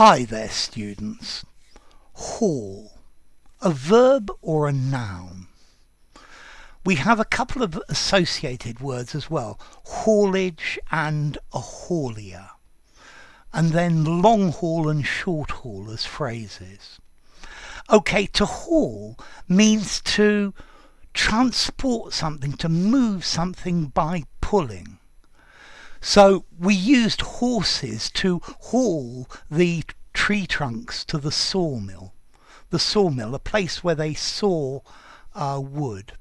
Hi there, students. Haul, a verb or a noun? We have a couple of associated words as well, haulage and a haulier, and then long haul and short haul as phrases. Okay, to haul means to transport something, to move something by pulling. So we used horses to haul the tree trunks to the sawmill. The sawmill, a place where they saw wood.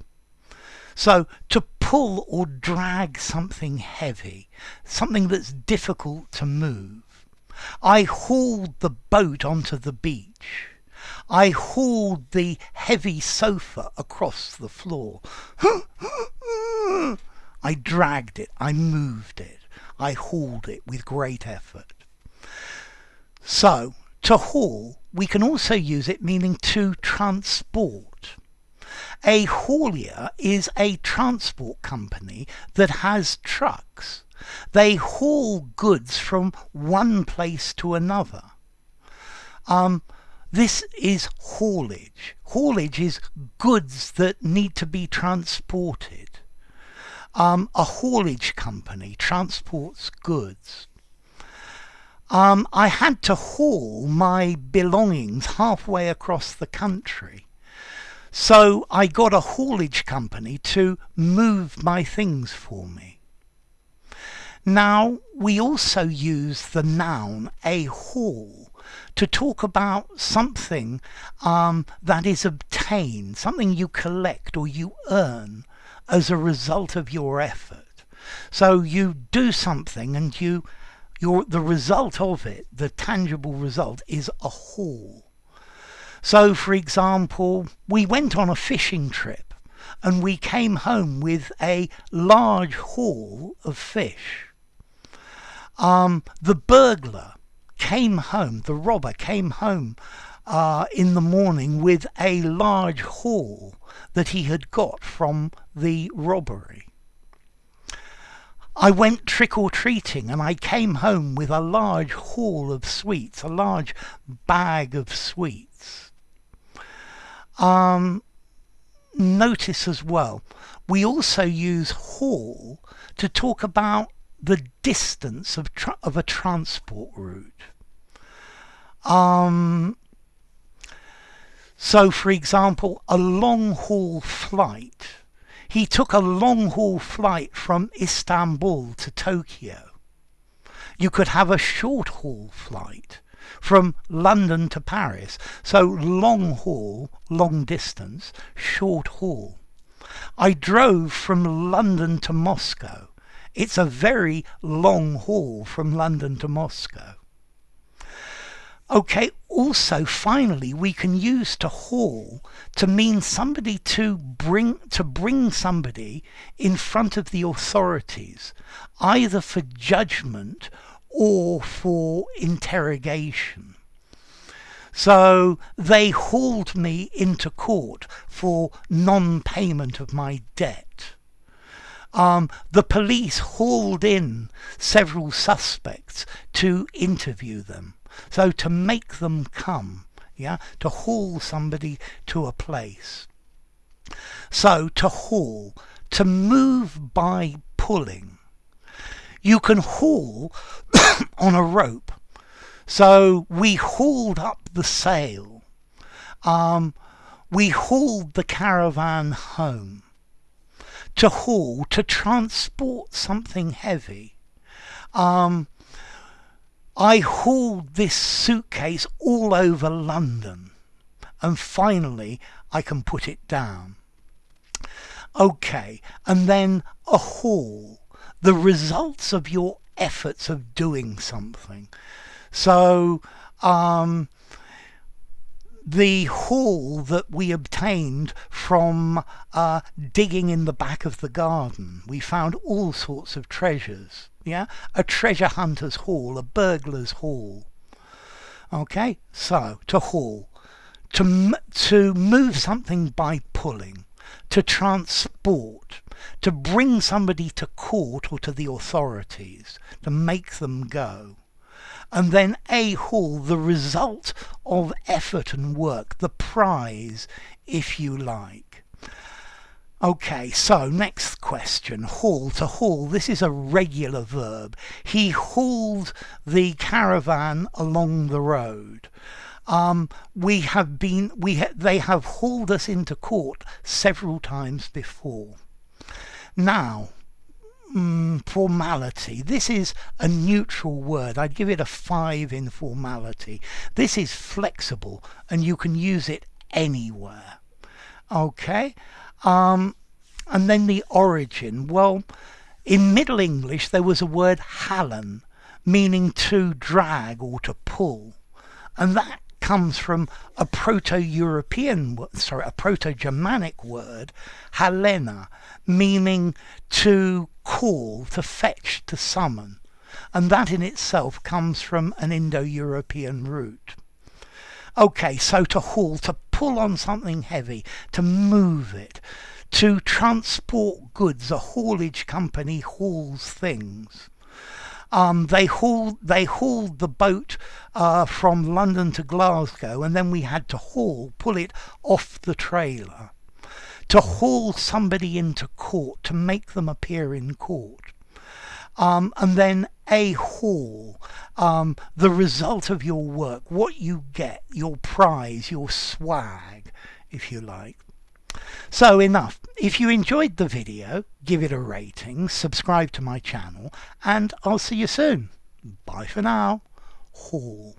So to pull or drag something heavy, something that's difficult to move. I hauled the boat onto the beach. I hauled the heavy sofa across the floor. I dragged it, I moved it. I hauled it with great effort. So, to haul, we can also use it meaning to transport. A haulier is a transport company that has trucks. They haul goods from one place to another. This is haulage. Haulage is goods that need to be transported. A haulage company transports goods. I had to haul my belongings halfway across the country. So I got a haulage company to move my things for me. Now, we also use the noun a haul to talk about something that is obtained, something you collect or you earn as a result of your effort. So you do something and the result of it, the tangible result, is a haul. So, for example, we went on a fishing trip and we came home with a large haul of fish. The burglar came home, the robber came home in the morning with a large haul that he had got from the robbery. I went trick-or-treating and I came home with a large haul of sweets, a large bag of sweets. Notice as well, we also use haul to talk about the distance of a transport route. So, for example, a long-haul flight. He took a long-haul flight from Istanbul to Tokyo. You could have a short-haul flight from London to Paris. So long-haul, long distance, short-haul. I drove from London to Moscow. It's a very long haul from London to Moscow. Okay, also, finally, we can use to haul to mean somebody to bring somebody in front of the authorities, either for judgment or for interrogation. So they hauled me into court for non-payment of my debt. The police hauled in several suspects to interview them. So to make them come, to haul somebody to a place. So to haul, to move by pulling. You can haul on a rope. So we hauled up the sail. We hauled the caravan home. To haul, to transport something heavy. I hauled this suitcase all over London, and finally I can put it down. Okay, and then a haul, the results of your efforts of doing something. So, the haul that we obtained from digging in the back of the garden. We found all sorts of treasures. A treasure hunter's haul, a burglar's haul. Okay, so to haul, to move something by pulling, to transport, to bring somebody to court or to the authorities, to make them go. And then a haul, the result of effort and work, the prize, if you like. Okay, so next question. Haul, to haul. This is a regular verb. He hauled the caravan along the road. They have hauled us into court several times before. Now, formality. This is a neutral word. I'd give it a 5 in formality. This is flexible and you can use it anywhere. Okay? And then the origin. Well, in Middle English there was a word halen, meaning to drag or to pull. And that comes from a Proto-Germanic word, halena, meaning to call, to fetch, to summon. And that in itself comes from an Indo-European root. Okay, so to haul, to pull on something heavy, to move it, to transport goods. A haulage company hauls things. They hauled the boat from London to Glasgow, and then we had to pull it off the trailer. To haul somebody into court, to make them appear in court. And then a haul, the result of your work, what you get, your prize, your swag, if you like. So enough. If you enjoyed the video, give it a rating, subscribe to my channel, and I'll see you soon. Bye for now. Haul.